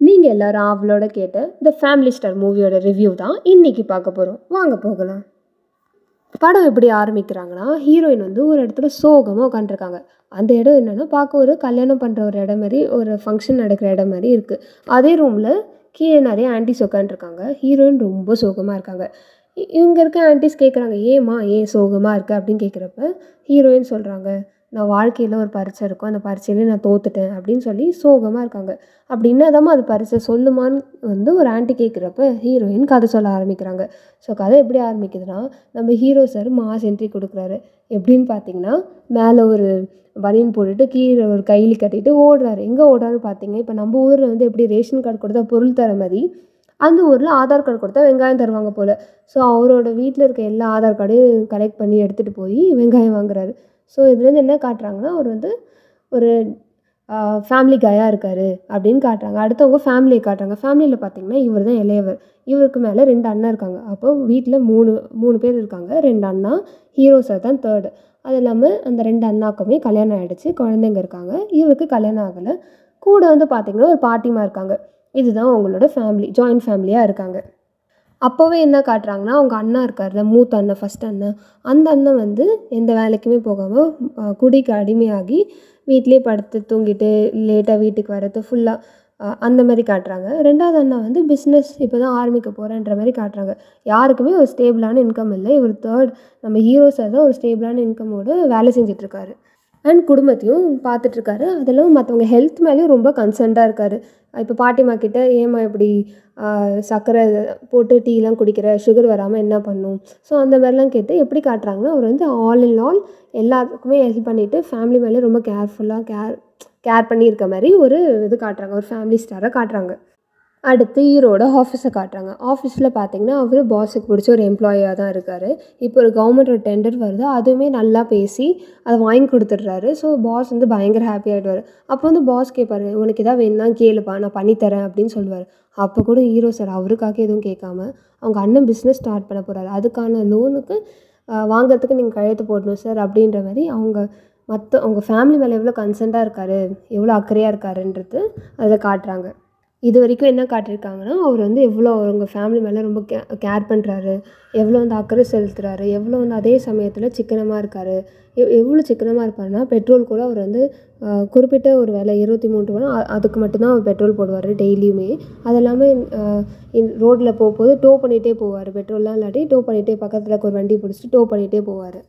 நீங்க எல்லாரும் ஆவலோட கேட்ட த ஃபேமிலி ஸ்டார் மூவியோட ரிவ்யூ தான் இன்னைக்கு பார்க்க போறோம். வாங்க போகலாம். படம் எப்படி ஆரம்பிக்கிறாங்கன்னா, ஹீரோயின் வந்து ஒரு இடத்துல சோகமா உட்காந்துருக்காங்க. அந்த இடம் என்னன்னா, பார்க்க ஒரு கல்யாணம் பண்ற ஒரு இடம் மாரி, ஒரு ஃபங்ஷன் நடக்கிற இடம் மாரி இருக்கு. அதே ரூம்ல கீழ நெறைய ஆன்டீஸ் உட்காந்துருக்காங்க. ஹீரோயின் ரொம்ப சோகமா இருக்காங்க. இவங்க இருக்க ஆன்டீஸ் கேட்குறாங்க, "ஏம்மா ஏன் சோகமா இருக்க?" அப்படின்னு கேட்குறப்ப, ஹீரோயின் சொல்றாங்க, "நான் வாழ்க்கையில ஒரு பரீட்சை இருக்கும். அந்த பரீட்சையில நான் தோத்துட்டேன்." அப்படின்னு சொல்லி சோகமா இருக்காங்க. அப்படி என்னதாம்மா அது பரீட்சை சொல்லுமான்னு வந்து ஒரு ஆன்டி கேட்குறப்ப, ஹீரோயின் கதை சொல்ல ஆரம்பிக்கிறாங்க. ஸோ கதை எப்படி ஆரம்பிக்குதுன்னா, நம்ம ஹீரோ சார் மாஸ் என்ட்ரி கொடுக்குறாரு. எப்படின்னு பார்த்தீங்கன்னா, மேலே ஒரு பனியன் போட்டுட்டு கீழே ஒரு கைலி கட்டிட்டு ஓடுறாரு. எங்கே ஓடுறாருன்னு பார்த்தீங்க, இப்போ நம்ம ஊரில் வந்து எப்படி ரேஷன் கார்டு கொடுத்தா பொருள் தர மாதிரி, அந்த ஊரில் ஆதார் கார்டு கொடுத்தா வெங்காயம் தருவாங்க போல். ஸோ அவரோட வீட்டில் இருக்க எல்லா ஆதார் கார்டையும் கலெக்ட் பண்ணி எடுத்துகிட்டு போய் வெங்காயம் வாங்குறாரு. ஸோ இதுலேருந்து என்ன காட்டுறாங்கன்னா, அவர் வந்து ஒரு ஃபேமிலி கையா இருக்காரு அப்படின்னு காட்டுறாங்க. அடுத்தவங்க ஃபேமிலியை காட்டுறாங்க. ஃபேமிலியில் பார்த்தீங்கன்னா, இவர் தான் இளையவர். இவருக்கு மேலே 2 அண்ணன் இருக்காங்க. அப்போ வீட்டில் 3 பேர் இருக்காங்க. 2 அண்ணா, ஹீரோ சார் தான் 3. அது இல்லாமல் அந்த 2 அண்ணாக்குமே கல்யாணம் ஆகிடுச்சு. குழந்தைங்க இருக்காங்க. இவருக்கு கல்யாணம் ஆகலை. கூட வந்து பார்த்தீங்கன்னா, ஒரு பாட்டிமா இருக்காங்க. இதுதான் அவங்களோட ஃபேமிலி. ஜாயிண்ட் ஃபேமிலியாக இருக்காங்க. அப்போவே என்ன காட்டுறாங்கன்னா, அவங்க அண்ணா இருக்கார்ல, மூத்த அண்ணன், ஃபர்ஸ்ட் அண்ணன். அந்த அண்ணன் வந்து எந்த வேலைக்குமே போகாமல் குடிக்கு அடிமையாகி வீட்டிலேயே படுத்து தூங்கிட்டு லேட்டாக வீட்டுக்கு வர்றது ஃபுல்லாக அந்த மாதிரி காட்டுறாங்க. 2வது அண்ணா வந்து பிஸ்னஸ் இப்போ தான் ஆரம்பிக்க போகிறேன்ற மாதிரி காட்டுறாங்க. யாருக்குமே ஒரு ஸ்டேபிளான இன்கம் இல்லை. இவர் 3 நம்ம ஹீரோ சார் தான் ஒரு ஸ்டேபிளான இன்கமோடு வேலை செஞ்சிட்ருக்காரு. அண்ட் குடும்பத்தையும் பார்த்துட்ருக்காரு. அதெல்லாம் மற்றவங்க ஹெல்த் மேலேயும் ரொம்ப கன்சர்ன்டாக இருக்கார். இப்போ பாட்டிம்மா கிட்ட, "ஏம்மா இப்படி சர்க்கரை போட்டு டீலாம் குடிக்கிற, சுகர் வராமல் என்ன பண்ணும்?" ஸோ அந்த மாதிரிலாம் கேட்டு எப்படி காட்டுறாங்கன்னா, அவர் வந்து ஆல் இன் ஆல் எல்லாத்துக்குமே ஹெல்ப் பண்ணிவிட்டு ஃபேமிலி மேலே ரொம்ப கேர்ஃபுல்லாக கேர் பண்ணியிருக்க மாதிரி ஒரு இது காட்டுறாங்க. ஒரு ஃபேமிலி ஸ்டாரை காட்டுறாங்க. அடுத்து ஹீரோட ஆஃபீஸை காட்டுறாங்க. ஆஃபீஸில் பார்த்தீங்கன்னா, அவர் பாஸுக்கு பிடிச்ச ஒரு எம்ப்ளாயியாக தான் இருக்கார். இப்போ ஒரு கவர்மெண்ட் ஒரு டெண்டர் வருது. அதுவுமே நல்லா பேசி அதை வாங்கி கொடுத்துட்றாரு. ஸோ பாஸ் வந்து பயங்கர ஹாப்பி ஆகிடுவார். அப்போ வந்து பாஸ் கேட்பாரு, "உனக்கு எதாவது வேணும்னா கேளுப்பா, நான் பண்ணித்தரேன்" அப்படின்னு சொல்லுவார். அப்போ கூட ஹீரோ சார் அவருக்காக எதுவும் கேட்காம, அவங்க அண்ணன் பிஸ்னஸ் ஸ்டார்ட் பண்ண போகிறாரு. அதுக்கான லோனுக்கு வாங்கிறதுக்கு நீங்கள் கையெழுத்து போடணும் சார் அப்படின்ற மாதிரி அவங்க ஃபேமிலி மேலே எவ்வளோ கன்சர்ன்டாக இருக்கார், எவ்வளோ அக்கறையாக இருக்காருன்றது அதில் காட்டுறாங்க. இது வரைக்கும் என்ன காட்டியிருக்காங்கன்னா, அவர் வந்து எவ்வளோ அவங்க ஃபேமிலி மேலே ரொம்ப கேர் பண்ணுறாரு, எவ்வளோ வந்து அக்கறை செலுத்துறாரு, எவ்வளோ வந்து அதே சமயத்தில் சிக்கனமாக இருக்கார். எவ்வளோ சிக்கனமாக இருப்பாருன்னா, பெட்ரோல் கூட அவர் வந்து குறிப்பிட்ட ஒரு விலை 23 ரூபா அதுக்கு மட்டும்தான் அவர் பெட்ரோல் போடுவார் டெய்லியுமே. அது இல்லாமல் ரோட்டில் போகும்போது டோ பண்ணிகிட்டே போவார். பெட்ரோல்லாம் இல்லாட்டி டோ பண்ணிகிட்டே பக்கத்தில் இருக்க ஒரு வண்டி பிடிச்சிட்டு டோ பண்ணிகிட்டே போவார்.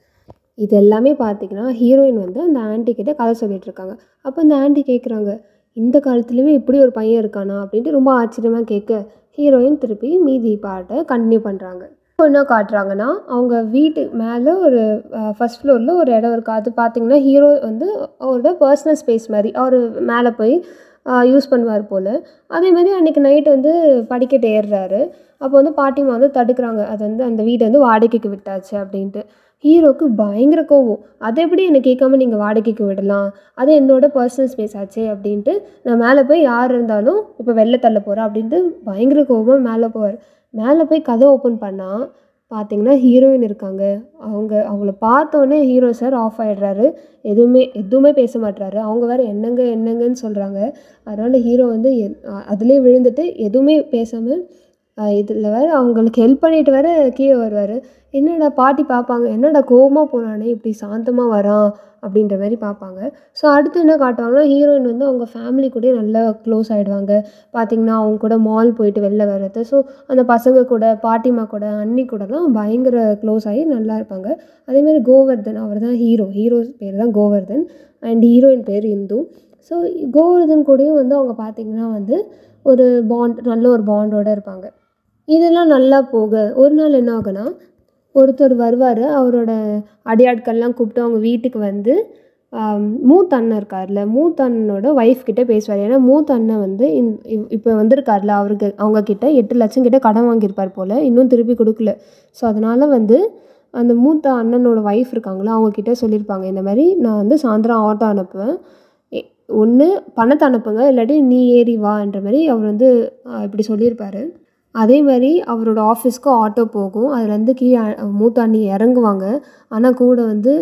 இது எல்லாமே பார்த்தீங்கன்னா, ஹீரோயின் வந்து அந்த ஆன்ட்டி கிட்ட கதை சொல்லிகிட்ருக்காங்க. அப்போ அந்த ஆன்ட்டி கேட்குறாங்க, "இந்த காலத்துலேயுமே இப்படி ஒரு பையன் இருக்கானா?" அப்படின்ட்டு ரொம்ப ஆச்சரியமாக கேட்க, ஹீரோயின் திருப்பி மீதி பாட்டை கன்டினியூ பண்ணுறாங்க. இப்போ என்ன காட்டுறாங்கன்னா, அவங்க வீட்டு மேலே ஒரு ஃபர்ஸ்ட் ஃப்ளோரில் ஒரு இடம் இருக்குது. அது பார்த்தீங்கன்னா, ஹீரோ வந்து அவரோட பர்சனல் ஸ்பேஸ் மாதிரி அவர் மேலே போய் யூஸ் பண்ணுவார் போல். அதேமாதிரி அன்றைக்கி நைட்டு வந்து படிக்கட்டு ஏறுறாரு. அப்போ வந்து பாட்டிமா வந்து தடுக்கிறாங்க. அது வந்து அந்த வீடு வந்து வாடகைக்கு விட்டாச்சு அப்படின்ட்டு. ஹீரோவுக்கு பயங்கர கோவம். "அதை எப்படி என்னை கேட்காம நீங்கள் வாடகைக்கு விடலாம்? அது என்னோட பர்சனல் ஸ்பேஸ் ஆச்சே" அப்படின்ட்டு, "நான் மேலே போய் யார் இருந்தாலும் இப்போ வெளில தள்ள போகிறேன்" அப்படின்ட்டு பயங்கர கோவமாக மேலே போவார். மேலே போய் கதை ஓப்பன் பண்ணால் பார்த்தீங்கன்னா, ஹீரோயின் இருக்காங்க. அவங்கள பார்த்தோன்னே ஹீரோ சார் ஆஃப் ஆகிடுறாரு. எதுவுமே பேச மாட்றாரு. அவங்க வேறு என்னங்க என்னங்கன்னு சொல்கிறாங்க. அதனால் ஹீரோ வந்து அதுலேயே விழுந்துட்டு எதுவுமே பேசாமல் இதில் வேறு அவங்களுக்கு ஹெல்ப் பண்ணிட்டு வேறு கீழே வருவார். என்னடா பாட்டி பார்ப்பாங்க, "என்னடா கோவமாக போனானே இப்படி சாந்தமாக வரான்" அப்படின்ற மாதிரி பார்ப்பாங்க. ஸோ அடுத்து என்ன காட்டுவாங்கன்னா, ஹீரோயின் வந்து அவங்க ஃபேமிலி கூடயே நல்லா க்ளோஸ் ஆகிடுவாங்க. பார்த்திங்கன்னா, அவங்க கூட மால் போயிட்டு வெளில வர்றது. ஸோ அந்த பசங்க கூட, பாட்டிமா கூட, அண்ணி கூடலாம் பயங்கர க்ளோஸ் ஆகி நல்லா இருப்பாங்க. அதேமாதிரி கோவர்தன், அவர் தான் ஹீரோ பேர் தான் கோவர்தன். அண்ட் ஹீரோயின் பேர் இந்து. ஸோ கோவர்தன் கூடயும் வந்து அவங்க பார்த்திங்கன்னா வந்து ஒரு நல்ல ஒரு பாண்டோடு இருப்பாங்க. இதெல்லாம் நல்லா போக ஒரு நாள் என்ன ஆகுன்னா, ஒருத்தர் வருவார். அவரோட அடியாட்கள்லாம் கூப்பிட்டு அவங்க வீட்டுக்கு வந்து மூத்த அண்ணன் இருக்கார்ல, மூத்த அண்ணனோட ஒய்ஃப் கிட்ட பேசுவார். ஏன்னா மூத்த அண்ணன் வந்து இப்போ வந்திருக்கார்ல, அவங்கக்கிட்ட 8 லட்சம் கிட்ட கடன் வாங்கியிருப்பார் போல், இன்னும் திருப்பி கொடுக்கல. ஸோ அதனால் வந்து அந்த மூத்த அண்ணனோட ஒய்ஃப் இருக்காங்களா, அவங்கக்கிட்ட சொல்லியிருப்பாங்க, இந்த மாதிரி நான் வந்து சாயந்தரம் ஆட்டோ அனுப்புவேன், ஒன்று பணத்தை அனுப்புங்க, இல்லாட்டி நீ ஏறி வான்ற மாதிரி அவர் வந்து இப்படி சொல்லியிருப்பார். அதே மாதிரி அவரோட ஆஃபீஸ்க்கு ஆட்டோ போகும். அதுலேருந்து கீழே மூத்த அண்ணி இறங்குவாங்க. ஆனால் கூட வந்து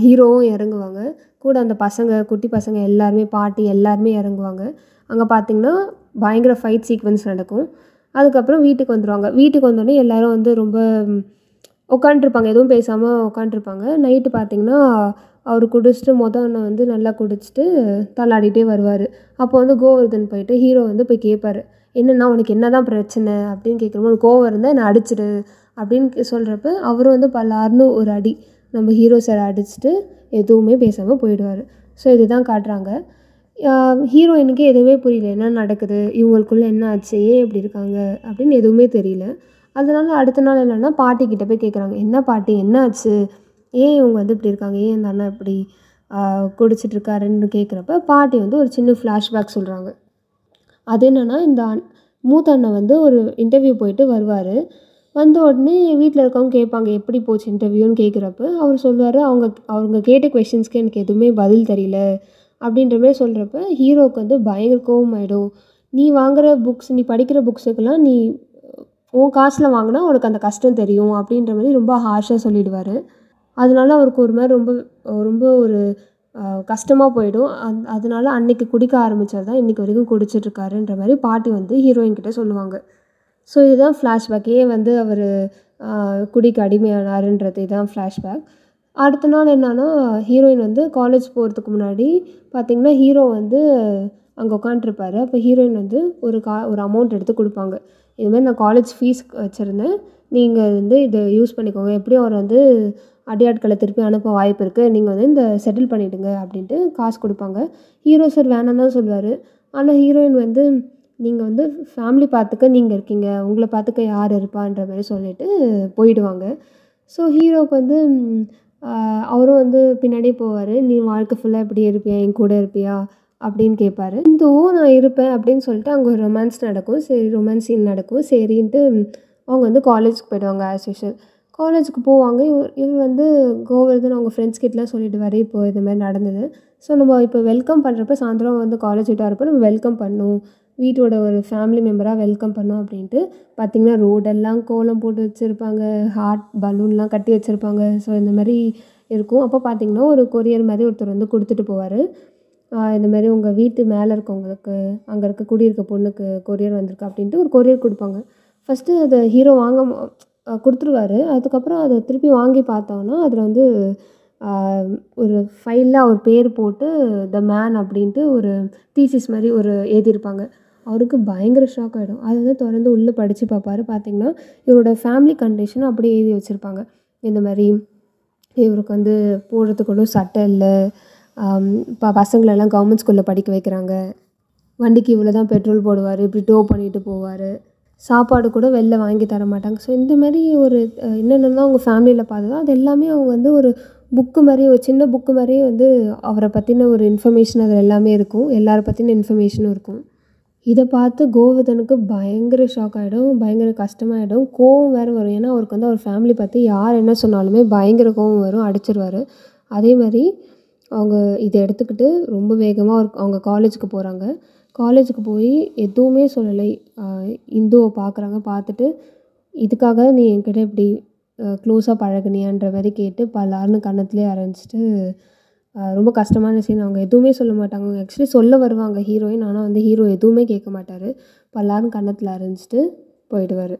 ஹீரோவும் இறங்குவாங்க. கூட அந்த பசங்க, குட்டி பசங்க எல்லாருமே, பாட்டி எல்லாருமே இறங்குவாங்க. அங்கே பார்த்திங்கன்னா, பயங்கர ஃபைட் சீக்வென்ஸ் நடக்கும். அதுக்கப்புறம் வீட்டுக்கு வந்துருவாங்க. வீட்டுக்கு வந்தோடனே எல்லோரும் வந்து ரொம்ப உட்காண்ட்ருப்பாங்க. எதுவும் பேசாமல் உட்காண்ட்ருப்பாங்க. நைட்டு பார்த்திங்கன்னா அவர் குடிச்சிட்டு அண்ணன் வந்து நல்லா குடிச்சிட்டு தள்ளாடிட்டே வருவார். அப்போ வந்து கோவர்தன் போயிட்டு ஹீரோ வந்து போய் கேட்பார், என்னென்னா உனக்கு என்ன தான் பிரச்சனை அப்படின்னு கேட்குறப்போ, உனக்கு கோவம் இருந்தால் என்னை அடிச்சிடு அப்படின்னு சொல்கிறப்ப அவரும் வந்து பல்லார்னு ஒரு அடி நம்ம ஹீரோ சார் அடிச்சுட்டு எதுவுமே பேசாமல் போயிடுவார். ஸோ இதுதான் காட்டுறாங்க. ஹீரோயினுக்கு எதுவுமே புரியல, என்ன நடக்குது, இவங்களுக்குள்ளே என்ன ஆச்சு, ஏன் இப்படி இருக்காங்க அப்படின்னு எதுவுமே தெரியல. அதனால அடுத்த நாள் என்னென்னா பாட்டிக்கிட்ட போய் கேட்குறாங்க, என்ன பாட்டி என்ன ஆச்சு, ஏன் இவங்க வந்து இப்படி இருக்காங்க, ஏன் இந்த அண்ணன் இப்படி குடிச்சிட்ருக்காருன்னு கேட்குறப்ப பாட்டி வந்து ஒரு சின்ன ஃப்ளாஷ்பேக் சொல்கிறாங்க. அது என்னென்னா இந்த மூத்த அண்ணன் வந்து ஒரு இன்டர்வியூ போயிட்டு வருவார். வந்த உடனே வீட்டில் இருக்கவங்க கேட்பாங்க எப்படி போச்சு இன்டர்வியூன்னு கேட்குறப்ப அவர் சொல்லுவார், அவங்க கேட்ட கொஷின்ஸ்க்கு எனக்கு எதுவுமே பதில் தெரியல அப்படின்ற மாதிரி சொல்கிறப்ப ஹீரோவுக்கு வந்து பயங்கர கோவமாயிடும். நீ வாங்குகிற புக்ஸ், நீ படிக்கிற புக்ஸுக்கெல்லாம் நீ உன் காசில் வாங்கினா உனக்கு அந்த கஷ்டம் தெரியும் அப்படின்ற மாதிரி ரொம்ப ஹார்ஷாக சொல்லிடுவார். அதனால அவருக்கு ஒரு மாதிரி ரொம்ப ரொம்ப ஒரு கஷ்டமாக போயிடும். அதனால அன்னைக்கு குடிக்க ஆரம்பித்தது தான் இன்றைக்கி வரைக்கும் குடிச்சிட்ருக்காருன்ற மாதிரி பாட்டி வந்து ஹீரோயின் கிட்டே சொல்லுவாங்க. ஸோ இதுதான் ஃப்ளாஷ்பேக். ஏன் வந்து அவர் குடிக்கு அடிமையானாருன்றது இதுதான் ஃப்ளாஷ்பேக். அடுத்த நாள் என்னன்னா ஹீரோயின் வந்து காலேஜ் போகிறதுக்கு முன்னாடி பார்த்திங்கன்னா ஹீரோ வந்து அங்கே உட்காண்ட்ருப்பார். அப்போ ஹீரோயின் வந்து ஒரு அமௌண்ட் எடுத்து கொடுப்பாங்க. இதுமாதிரி நான் காலேஜ் ஃபீஸ் வச்சுருந்தேன், நீங்கள் வந்து இதை யூஸ் பண்ணிக்கோங்க, எப்படியும் அவர் வந்து அடியாட்களை திருப்பி அனுப்ப வாய்ப்பு இருக்குது, நீங்கள் வந்து இந்த செட்டில் பண்ணிவிடுங்க அப்படின்ட்டு காசு கொடுப்பாங்க. ஹீரோ சார் வேணான்னு தான் சொல்லுவார். ஆனால் ஹீரோயின் வந்து நீங்கள் வந்து ஃபேமிலி பார்த்துக்க நீங்கள் இருக்கீங்க, உங்களை பார்த்துக்க யார் இருப்பான்ற மாதிரி சொல்லிவிட்டு போயிடுவாங்க. ஸோ ஹீரோவுக்கு வந்து அவரும் வந்து பின்னாடியே போவார். நீ வாழ்க்கை ஃபுல்லாக இப்படி இருப்பியா, என் கூட இருப்பியா அப்படின்னு கேட்பாரு. இந்துவும் நான் இருப்பேன் அப்படின்னு சொல்லிட்டு அங்கே ஒரு ரொமான்ஸ் நடக்கும். சரி ரொமான்ஸ் சீன் நடக்கும். சரின்ட்டு அவங்க வந்து காலேஜுக்கு போயிடுவாங்க ஆஸ் யூஷுவல். காலேஜுக்கு போவாங்க. இவர் வந்து கோவர்தன் அவங்க ஃப்ரெண்ட்ஸ் கிட்டலாம் சொல்லிவிடுவார், இப்போ இது மாதிரி நடந்தது. ஸோ நம்ம இப்போ வெல்கம் பண்ணுறப்ப சாயந்தரம் வந்து காலேஜ் விட்டு வரப்போ நம்ம வெல்கம் பண்ணணும், வீட்டோட ஒரு ஃபேமிலி மெம்பராக வெல்கம் பண்ணோம் அப்படின்ட்டு பார்த்திங்கன்னா ரோடெல்லாம் கோலம் போட்டு வச்சுருப்பாங்க, ஹார்ட் பலூன்லாம் கட்டி வச்சுருப்பாங்க. ஸோ இந்த மாதிரி இருக்கும். அப்போ பார்த்திங்கன்னா ஒரு கொரியர் மாதிரி ஒருத்தர் வந்து கொடுத்துட்டு போவார். இந்த மாதிரி உங்கள் வீட்டு மேலே இருக்கவங்களுக்கு, அங்கே இருக்க குடியிருக்க பொண்ணுக்கு கொரியர் வந்திருக்கு அப்படின்ட்டு ஒரு கொரியர் கொடுப்பாங்க. ஃபஸ்ட்டு அதை ஹீரோ வாங்க கொடுத்துருவாரு. அதுக்கப்புறம் அதை திருப்பி வாங்கி பார்த்தோன்னா அதில் வந்து ஒரு ஃபைலில் அவர் பேர் போட்டு த மேன் அப்படின்ட்டு ஒரு தீசிஸ் மாதிரி ஒரு எழுதியிருப்பாங்க. அவருக்கு பயங்கர ஷாக் ஆகிடும். அதை வந்து திறந்து உள்ளே படித்து பார்ப்பாரு. பார்த்திங்கன்னா இவரோட ஃபேமிலி கண்டிஷன் அப்படியே எழுதி வச்சுருப்பாங்க. இந்த மாதிரி இவருக்கு வந்து போடுறதுக்கு ஒன்றும் சட்டை இல்லை, பசங்களெல்லாம் கவர்மெண்ட் ஸ்கூலில் படிக்க வைக்கிறாங்க, வண்டிக்கு இவ்வளோ தான் பெட்ரோல் போடுவார், இப்படி டோ பண்ணிட்டு போவார், சாப்பாடு கூட வெளில வாங்கி தர மாட்டாங்க. ஸோ இந்த மாதிரி ஒரு என்னென்னலாம் அவங்க ஃபேமிலியில் பார்த்ததோ அது எல்லாமே அவங்க வந்து ஒரு புக்கு மாதிரி, ஒரு சின்ன புக்கு மாதிரியே வந்து அவரை பற்றின ஒரு இன்ஃபர்மேஷன் அதில் எல்லாமே இருக்கும், எல்லாரை பற்றின இன்ஃபர்மேஷனும் இருக்கும். இதை பார்த்து கோவர்தனுக்கு பயங்கர ஷாக் ஆகிடும், பயங்கர கஷ்டமாயிடும், கோவம் வேறு வரும். ஏன்னா அவருக்கு வந்து அவர் ஃபேமிலி பற்றி யார் என்ன சொன்னாலுமே பயங்கர கோவம் வரும், அடிச்சிருவார். அதே மாதிரி அவங்க இதை எடுத்துக்கிட்டு ரொம்ப வேகமாக அவங்க காலேஜுக்கு போகிறாங்க. காலேஜுக்கு போய் எதுவுமே சொல்லலை, இந்துவை பார்க்குறாங்க. பார்த்துட்டு இதுக்காக நீ என்கிட்ட இப்படி க்ளோஸாக பழகுனியான்ற மாதிரி கேட்டு பல்லார்னு கன்னத்துலேயே அரைஞ்சிட்டு ரொம்ப கஷ்டமான சீன். அவங்க எதுவுமே சொல்ல மாட்டாங்க. அவங்க ஆக்சுவலி சொல்ல வருவாங்க ஹீரோயின், ஆனால் வந்து ஹீரோ எதுவுமே கேட்க மாட்டார். பல்லார்னு கன்னத்தில் அரைஞ்சிட்டு போயிடுவார்.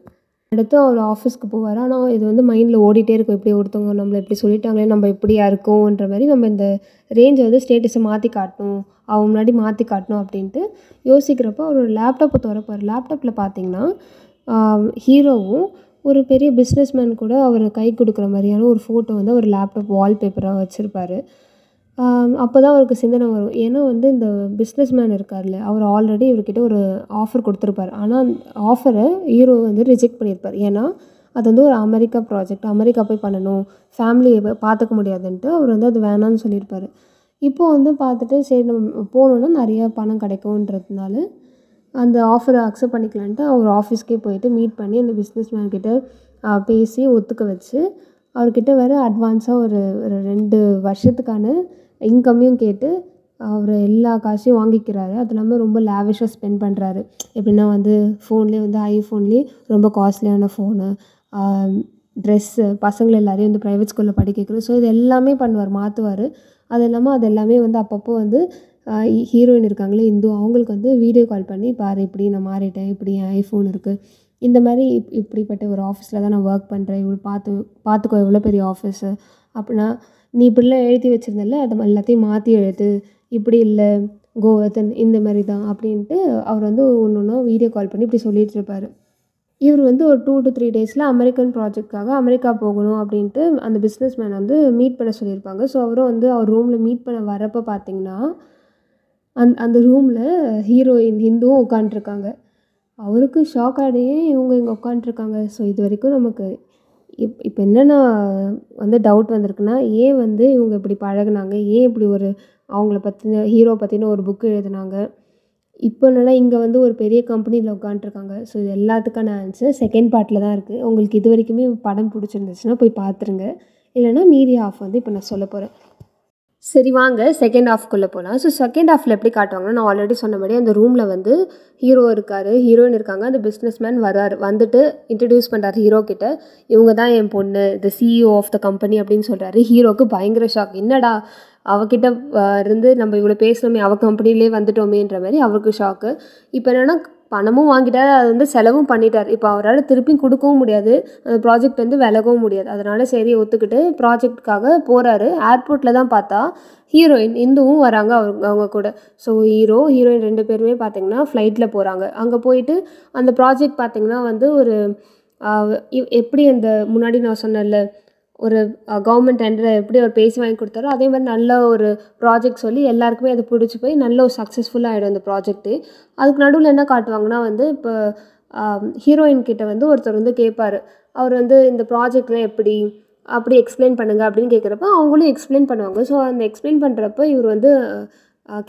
அடுத்து அவர் ஆஃபீஸ்க்கு போவார். ஆனால் இது வந்து மைண்டில் ஓடிட்டே இருக்கும், இப்படி ஒருத்தவங்க நம்மளை இப்படி சொல்லிட்டாங்களே, நம்ம இப்படியா இருக்கோன்ற மாதிரி நம்ம இந்த ரேஞ்சை வந்து ஸ்டேட்டஸை மாற்றி காட்டணும், அவங்க முன்னாடி மாற்றி காட்டணும் அப்படின்ட்டு யோசிக்கிறப்போ அவர் ஒரு லேப்டாப்பை திறப்பார். லேப்டாப்பில் பார்த்திங்கன்னா ஹீரோவும் ஒரு பெரிய பிஸ்னஸ்மேன் கூட அவர் கை கொடுக்குற மாதிரியான ஒரு ஃபோட்டோ வந்து அவர் லேப்டாப் வால்பேப்பராக வச்சுருப்பார். அப்போ தான் அவருக்கு சிந்தனை வரும். ஏன்னா வந்து இந்த பிஸ்னஸ்மேன் இருக்கார்ல, அவர் ஆல்ரெடி இவர்கிட்ட ஒரு ஆஃபர் கொடுத்துருப்பார். ஆனால் ஆஃபரை ஹீரோ வந்து ரிஜெக்ட் பண்ணியிருப்பார். ஏன்னா அது வந்து ஒரு அமெரிக்கா ப்ராஜெக்ட், அமெரிக்கா போய் பண்ணணும், ஃபேமிலியை பார்த்துக்க முடியாதுன்ட்டு அவர் வந்து அது வேணான்னு சொல்லியிருப்பார். இப்போது வந்து பார்த்துட்டு சரி நம்ம போனோன்னா நிறையா பணம் கிடைக்கும்ன்றதுனால அந்த ஆஃபரை அக்செப்ட் பண்ணிக்கலான்ட்டு அவர் ஆஃபீஸ்க்கே போயிட்டு மீட் பண்ணி அந்த பிஸ்னஸ்மேன் கிட்ட பேசி ஒத்துக்க வச்சு அவர்கிட்ட வேறு அட்வான்ஸாக ஒரு 2 வருஷத்துக்கான இன்கம்மையும் கேட்டு அவர் எல்லா காசையும் வாங்கிக்கிறாரு. அது இல்லாமல் ரொம்ப லேவிஷாக ஸ்பெண்ட் பண்ணுறாரு. எப்படின்னா வந்து ஃபோன்லேயே வந்து ஐஃபோன்லேயே ரொம்ப காஸ்ட்லியான ஃபோனு, ட்ரெஸ்ஸு, பசங்களை எல்லாரையும் வந்து ப்ரைவேட் ஸ்கூலில் படிக்க வைக்கிறது. ஸோ இது எல்லாமே பண்ணுவார், மாற்றுவார். அது இல்லாமல் அது எல்லாமே வந்து அப்பப்போ வந்து ஹீரோயின் இருக்காங்களே இந்து, அவங்களுக்கு வந்து வீடியோ கால் பண்ணி பாரு இப்படி நான் மாறிட்டேன், இப்படி என் ஐஃபோன் இருக்குது, இந்த மாதிரி இப்படிப்பட்ட ஒரு ஆஃபீஸில் தான் நான் ஒர்க் பண்ணுறேன், இவ்வளோ பார்த்துக்கோ எவ்வளோ பெரிய ஆஃபீஸு அப்படின்னா, நீ இப்படிலாம் எழுதி வச்சுருந்தல அதை எல்லாத்தையும் மாற்றி எழுது, இப்படி இல்லை கோவர்தன் இந்த மாதிரி தான் அப்படின்ட்டு அவர் வந்து ஒன்று ஒன்றா வீடியோ கால் பண்ணி இப்படி சொல்லிகிட்டு இருப்பார். இவர் வந்து ஒரு 2 to 3 டேஸில் அமெரிக்கன் ப்ராஜெக்ட்காக அமெரிக்கா போகணும் அப்படின்ட்டு அந்த பிஸ்னஸ் மேன் வந்து மீட் பண்ண சொல்லியிருப்பாங்க. ஸோ அவரும் வந்து அவர் ரூமில் மீட் பண்ண வரப்போ பார்த்திங்கன்னா அந்த ரூமில் ஹீரோயின் ஹிந்துவும் உட்காண்ட்ருக்காங்க. அவருக்கு ஷாக் ஆகியே இவங்க இங்கே உட்காண்ட்ருக்காங்க. ஸோ இது வரைக்கும் நமக்கு இப்போ என்னென்ன வந்து டவுட் வந்திருக்குன்னா, ஏன் வந்து இவங்க இப்படி பழகுனாங்க, ஏன் இப்படி ஒரு அவங்கள பற்றின ஹீரோ பற்றின ஒரு புக்கு எழுதுனாங்க, இப்போ என்னன்னா இங்கே வந்து ஒரு பெரிய கம்பெனியில் உட்காண்ட்ருக்காங்க. ஸோ இது எல்லாத்துக்கான ஆன்சர் செகண்ட் பார்ட்டில் தான் இருக்குது. உங்களுக்கு இது வரைக்குமே படம் பிடிச்சிருந்துச்சுன்னா போய் பார்த்துருங்க. இல்லைனா மீதி ஆஃப் வந்து இப்போ நான் சொல்ல போகிறேன். சரி வாங்க செகண்ட் ஹாஃப்குள்ளே போகலாம். ஸோ செகண்ட் ஹாஃபில் எப்படி காட்டுவாங்கன்னா, நான் ஆல்ரெடி சொன்ன மாதிரி அந்த ரூமில் வந்து ஹீரோ இருக்கார், ஹீரோயின் இருக்காங்க. அந்த பிஸ்னஸ் மேன் வராரு, வந்துட்டு இன்ட்ரடியூஸ் பண்ணுறாரு ஹீரோ கிட்ட, இவங்க தான் என் பொண்ணு, the CEO of the company அப்படின்னு சொல்கிறாரு. ஹீரோக்கு பயங்கர ஷாக், என்னடா அவகிட்ட இருந்து நம்ம இவ்வளோ பேசணுமே, அவள் கம்பெனிலே வந்துட்டோமேன்ற மாதிரி அவருக்கு ஷாக்கு. இப்போ என்னென்னா பணமும் வாங்கிட்டார், அது வந்து செலவும் பண்ணிட்டார். இப்போ அவரால் திருப்பியும் கொடுக்கவும் முடியாது, அந்த ப்ராஜெக்ட் வந்து விலகவும் முடியாது. அதனால் சரி ஒத்துக்கிட்டு ப்ராஜெக்டுக்காக போகிறாரு. ஏர்போர்ட்டில் தான் பார்த்தா ஹீரோயின் இந்துவும் வராங்க அவங்க கூட. ஸோ ஹீரோயின் 2 பேருமே பார்த்திங்கன்னா ஃப்ளைட்டில் போகிறாங்க. அங்கே போயிட்டு அந்த ப்ராஜெக்ட் பார்த்திங்கன்னா வந்து ஒரு எப்படி அந்த முன்னாடி நான் சொன்னேன்ல ஒரு கவர்மெண்ட் டெண்டரை எப்படி அவர் பேசி வாங்கி கொடுத்தாரோ அதே மாதிரி நல்ல ஒரு ப்ராஜெக்ட் சொல்லி எல்லாருக்குமே அது பிடிச்சி போய் நல்ல ஒரு சக்ஸஸ்ஃபுல்லாக ஆகிடும் அந்த ப்ராஜெக்ட்டு. அதுக்கு நடுவில் என்ன காட்டுவாங்கன்னா வந்து இப்போ ஹீரோயின் கிட்ட வந்து ஒருத்தர் வந்து கேட்பார், அவர் வந்து இந்த ப்ராஜெக்ட்லாம் எப்படி அப்படி எக்ஸ்பிளைன் பண்ணுங்கள் அப்படின்னு கேட்குறப்ப அவங்களும் எக்ஸ்பிளைன் பண்ணுவாங்க. ஸோ அந்த எக்ஸ்பிளைன் பண்ணுறப்ப இவர் வந்து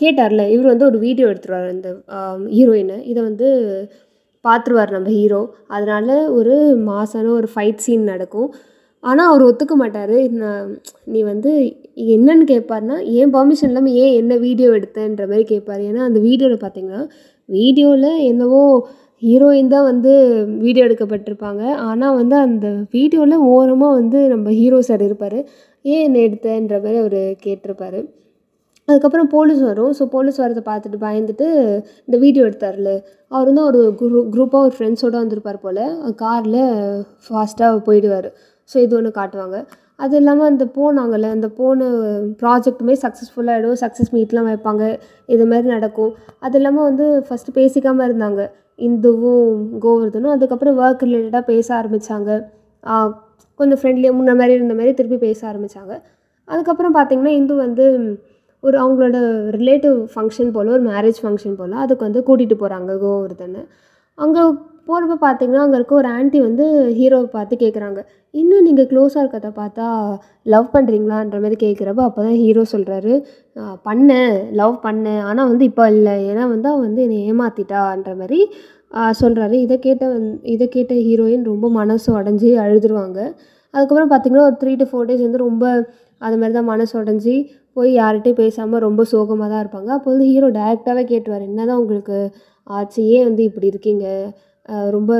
கேட்டார்ல, இவர் வந்து ஒரு வீடியோ எடுத்துருவார் இந்த ஹீரோயினை. இதை வந்து பார்த்துருவார் நம்ம ஹீரோ. அதனால் ஒரு மாசான ஒரு ஃபைட் சீன் நடக்கும். ஆனால் அவர் ஒத்துக்க மாட்டார். நீ வந்து என்னன்னு கேட்பார்னா, ஏன் பர்மிஷன் இல்லாமல் ஏன் என்ன வீடியோ எடுத்தேன்ற மாதிரி கேட்பார். ஏன்னா அந்த வீடியோவில் பார்த்தீங்கன்னா வீடியோவில் என்னவோ ஹீரோயின் தான் வந்து வீடியோ எடுக்கப்பட்டிருப்பாங்க. ஆனால் வந்து அந்த வீடியோவில் ஓரமாக வந்து நம்ம ஹீரோ சார் இருப்பார். ஏன் என்ன எடுத்தேன்ற மாதிரி அவர் கேட்டிருப்பார். அதுக்கப்புறம் போலீஸ் வரும். ஸோ போலீஸ் வரதை பார்த்துட்டு பயந்துட்டு இந்த வீடியோ எடுத்தார்ல, அவர் வந்து ஒரு குரூப்பாக ஒரு ஃப்ரெண்ட்ஸோடு வந்திருப்பார் போல், காரில் ஃபாஸ்ட்டாக போயிடுவார். ஸோ இது ஒன்று காட்டுவாங்க. அது இல்லாமல் அந்த போனாங்கள்ல, அந்த போன ப்ராஜெக்ட்டுமே சக்ஸஸ்ஃபுல்லாகிடும், சக்ஸஸ் மீட்லாம் வைப்பாங்க, இது மாதிரி நடக்கும். அது இல்லாமல் வந்து ஃபஸ்ட்டு பேசிக்காமல் இருந்தாங்க இந்துவும் கோவர்தனும். அதுக்கப்புறம் ஒர்க் ரிலேட்டடாக பேச ஆரம்பித்தாங்க. கொஞ்சம் ஃப்ரெண்ட்லியாக முன்ன மாதிரி இருந்த மாதிரி திருப்பி பேச ஆரம்பித்தாங்க. அதுக்கப்புறம் பார்த்திங்கன்னா இந்து வந்து ஒரு அவங்களோட ரிலேட்டிவ் ஃபங்க்ஷன் போல், ஒரு மேரேஜ் ஃபங்க்ஷன் போல் அதுக்கு வந்து கூட்டிகிட்டு போகிறாங்க கோவர்தனை. அங்கே போகிறப்ப பார்த்திங்கன்னா அங்கே இருக்க ஒரு ஆண்டி வந்து ஹீரோவை பார்த்து கேட்குறாங்க, இன்னும் நீங்கள் க்ளோஸாக இருக்கிறத பார்த்தா லவ் பண்ணுறீங்களான்ற மாதிரி கேட்குறப்ப அப்போ தான் ஹீரோ சொல்கிறாரு, லவ் பண்ணேன் ஆனால் வந்து இப்போ இல்லை, ஏன்னா வந்து அவள் வந்து என்னை ஏமாற்றிட்டான்ற மாதிரி சொல்கிறாரு. இதை கேட்ட ஹீரோயின் ரொம்ப மனசு உடஞ்சி அழுதுருவாங்க. அதுக்கப்புறம் பார்த்திங்கன்னா ஒரு 3 to 4 days வந்து ரொம்ப அது மாதிரி தான் மனசு உடஞ்சி போய் யார்கிட்டையும் பேசாமல் ரொம்ப சோகமாக தான் இருப்பாங்க. அப்போ வந்து ஹீரோ டைரெக்டாகவே கேட்டுருவார், என்ன தான் உங்களுக்கு ஆச்சு, ஏன் வந்து இப்படி இருக்கீங்க, ரொம்ப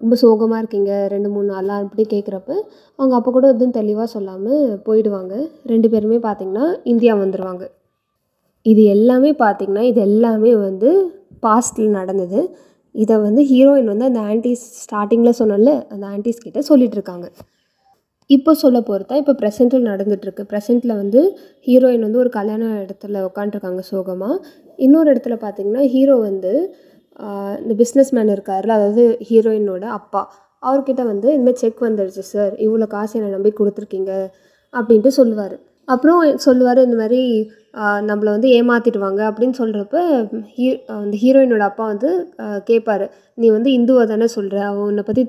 ரொம்ப சோகமாக இருக்கீங்க 2-3 நாளாக அப்படி கேட்குறப்ப அவங்க அப்போ கூட எதுவும் தெளிவாக சொல்லாமல் போயிடுவாங்க. 2 பேருமே பார்த்திங்கன்னா இந்தியா வந்துடுவாங்க. இது எல்லாமே வந்து பாஸ்டில் நடந்தது. இதை வந்து ஹீரோயின் வந்து அந்த ஆன்டிஸ் ஸ்டார்டிங்கில் சொன்னல அந்த ஆன்டிஸ் கிட்ட சொல்லிகிட்ருக்காங்க. இப்போ சொல்ல போகிறது இப்போ ப்ரெசென்ட்டில் நடந்துகிட்ருக்கு. ப்ரெசென்ட்டில் வந்து ஹீரோயின் வந்து ஒரு கல்யாண இடத்துல உட்காண்ட்ருக்காங்க சோகமாக. இன்னொரு இடத்துல பார்த்திங்கன்னா ஹீரோ வந்து இந்த பிஸ்னஸ் மேன் இருக்கார்ல, அதாவது ஹீரோயினோட அப்பா, அவர்கிட்ட வந்து இந்தமாதிரி செக் வந்துடுச்சு சார், இவ்வளோ காசு என்னை நம்பி கொடுத்துருக்கீங்க அப்படின்ட்டு சொல்லுவார். அப்புறம் சொல்லுவார் இந்த மாதிரி நம்மளை வந்து ஏமாற்றிடுவாங்க அப்படின்னு சொல்கிறப்ப அந்த ஹீரோயினோட அப்பா வந்து கேட்பார், நீ வந்து இந்துவை தானே சொல்கிற, அவன் உன்னை பற்றி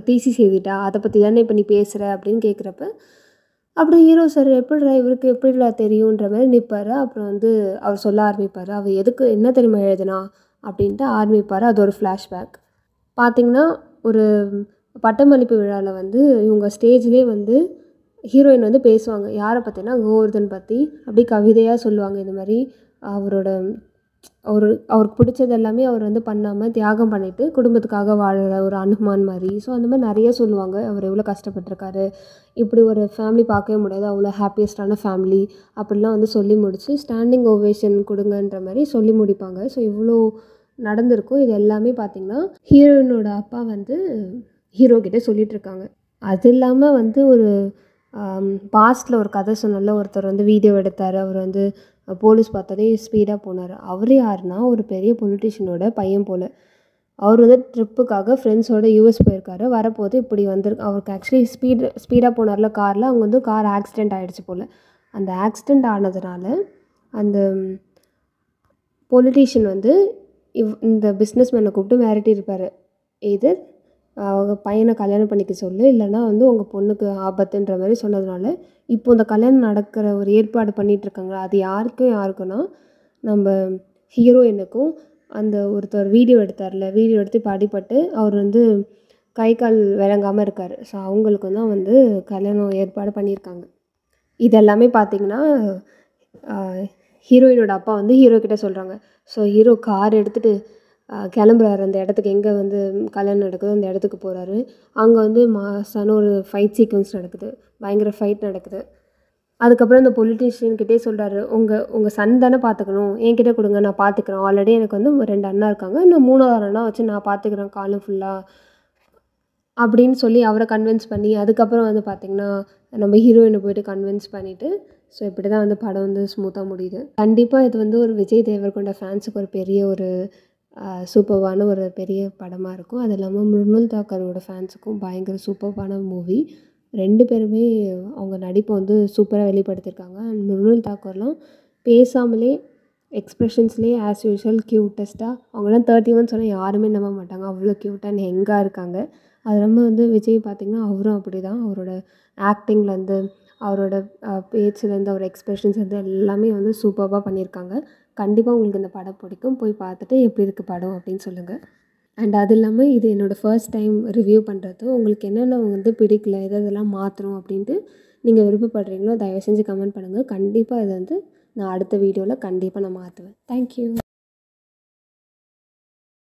தீசிஸ் எழுதிட்டா, அதை பற்றி தானே இப்போ நீ பேசுகிற அப்படின்னு கேட்குறப்ப அப்புறம் ஹீரோ சார் இவருக்கு எப்படிடா தெரியுன்ற மாதிரி நிற்பார். அப்புறம் வந்து அவர் சொல்ல ஆரம்பிப்பார், அவள் எதுக்கு என்ன தெரியுமா எழுதுனா அப்படின்ட்டு ஆரம்பிப்பார். அது ஒரு ஃப்ளாஷ்பேக். பார்த்திங்கன்னா ஒரு பட்டமளிப்பு விழாவில் வந்து இவங்க ஸ்டேஜ்லேயே வந்து ஹீரோயின் வந்து பேசுவாங்க. யாரை பற்றினா கோவர்தன் பற்றி அப்படி கவிதையாக சொல்லுவாங்க. இந்த மாதிரி அவரோட அவருக்கு பிடிச்சது எல்லாமே அவர் வந்து பண்ணாமல் தியாகம் பண்ணிவிட்டு குடும்பத்துக்காக வாழுற ஒரு அனுமான் மாதிரி. ஸோ அந்த மாதிரி நிறைய சொல்லுவாங்க. அவர் எவ்வளோ கஷ்டப்பட்டுருக்காரு, இப்படி ஒரு ஃபேமிலி பார்க்கவே முடியாது, அவ்வளோ ஹாப்பியஸ்டான ஃபேமிலி அப்படிலாம் வந்து சொல்லி முடித்து ஸ்டாண்டிங் ஓவேஷன் கொடுங்கன்ற மாதிரி சொல்லி முடிப்பாங்க. ஸோ இவ்வளோ நடந்திருக்கும். இது எல்லாமே பார்த்திங்கன்னா ஹீரோயினோட அப்பா வந்து ஹீரோ கிட்டே சொல்லிகிட்ருக்காங்க. அது இல்லாமல் வந்து ஒரு பாஸ்ட்டில் ஒரு கதை சொன்னல, ஒருத்தர் வந்து வீடியோ எடுத்தார். அவர் வந்து போலீஸ் பார்த்தோன்னே ஸ்பீடாக போனார். அவர் யாருன்னா ஒரு பெரிய பொலிட்டிஷியனோட பையன் போல். அவர் வந்து ட்ரிப்புக்காக ஃப்ரெண்ட்ஸோட யூஎஸ் போயிருக்காரு. வரப்போது இப்படி அவருக்கு ஆக்சுவலி ஸ்பீடாக போனார்ல காரில், அவங்க வந்து கார் ஆக்சிடெண்ட் ஆகிடுச்சு போல். அந்த ஆக்சிடெண்ட் ஆனதுனால அந்த பொலிட்டிஷியன் வந்து இந்த பிஸ்னஸ் மேனை கூப்பிட்டு மிரட்டியிருப்பார். எதர் அவங்க பையனை கல்யாணம் பண்ணிக்க சொல்லு, இல்லைனா வந்து உங்கள் பொண்ணுக்கு ஆபத்துன்ற மாதிரி சொன்னதுனால இப்போ இந்த கல்யாணம் நடக்கிற ஒரு ஏற்பாடு பண்ணிகிட்ருக்காங்க. அது யாருக்குன்னா நம்ம ஹீரோயினுக்கும் அந்த ஒருத்தர் வீடியோ எடுத்தார்ல, வீடியோ எடுத்து இப்போ அடிபட்டு அவர் வந்து கை கால் விளங்காமல் இருக்கார். ஸோ அவங்களுக்கு தான் வந்து கல்யாணம் ஏற்பாடு பண்ணியிருக்காங்க. இதெல்லாமே பார்த்திங்கன்னா ஹீரோயினோட அப்பா வந்து ஹீரோ கிட்டே சொல்கிறாங்க. ஸோ ஹீரோ கார் எடுத்துகிட்டு கிளம்புறாரு. அந்த இடத்துக்கு எங்கே வந்து கல்யாணம் நடக்குதோ அந்த இடத்துக்கு போகிறாரு. அங்கே வந்து மாசான ஒரு ஃபைட் சீக்வன்ஸ் நடக்குது, பயங்கர ஃபைட் நடக்குது. அதுக்கப்புறம் அந்த பொலிட்டீஷியன்கிட்டே சொல்கிறாரு, உங்கள் சன் தானே பார்த்துக்கணும், என்கிட்ட கொடுங்க, நான் பார்த்துக்கிறேன். ஆல்ரெடி எனக்கு வந்து 2 அண்ணா இருக்காங்க, இன்னும் 3வது அண்ணா வச்சு நான் பார்த்துக்கிறேன் காலம் ஃபுல்லாக அப்படின்னு சொல்லி அவரை கன்வின்ஸ் பண்ணி, அதுக்கப்புறம் வந்து பார்த்திங்கன்னா நம்ம ஹீரோயினை போய்ட்டு கன்வின்ஸ் பண்ணிவிட்டு, ஸோ இப்படி தான் வந்து படம் வந்து ஸ்மூத்தாக முடியுது. கண்டிப்பாக இது வந்து ஒரு விஜய் தேவர்கொண்ட ஃபேன்ஸுக்கு ஒரு பெரிய ஒரு சூப்பர்வான ஒரு பெரிய படமாக இருக்கும். அது இல்லாமல் மிருணுல் தாக்கரோட ஃபேன்ஸுக்கும் பயங்கர சூப்பர்வான மூவி. 2 பேருமே அவங்க நடிப்பை வந்து சூப்பராக வெளிப்படுத்தியிருக்காங்க. அண்ட் மிருணுல் தாக்கர்லாம் பேசாமலே எக்ஸ்ப்ரெஷன்ஸ்லேயே ஆஸ் யூஷுவல் க்யூட்டஸ்ட்டாக, அவங்களாம் 31 சொன்னால் யாருமே நம்ப மாட்டாங்க, அவ்வளோ க்யூட்டாக அண்ட் யங்காக இருக்காங்க. அது இல்லாமல் வந்து விஜய் பார்த்திங்கன்னா அவரும் அப்படி தான். அவரோட ஆக்டிங்லேருந்து, அவரோட பேச்சுலேருந்து, அவர் எக்ஸ்ப்ரெஷன்ஸ் வந்து எல்லாமே வந்து சூப்பராக பண்ணியிருக்காங்க. கண்டிப்பாக உங்களுக்கு இந்த படம் பிடிக்கும். போய் பார்த்துட்டு எப்படி இருக்குது படம் அப்படின்னு சொல்லுங்கள். அண்ட் அது இல்லாமல் இது என்னோடய ஃபர்ஸ்ட் டைம் ரிவ்யூ பண்ணுறது. உங்களுக்கு என்னென்ன வந்து பிடிக்கல, எதெல்லாம் மாற்றணும் அப்படின்ட்டு நீங்கள் விருப்பப்படுறீங்களோ தயவு செஞ்சு கமெண்ட் பண்ணுங்கள். கண்டிப்பாக இதை வந்து நான் அடுத்த வீடியோவில் கண்டிப்பாக நான் மாற்றுவேன். தேங்க்யூ.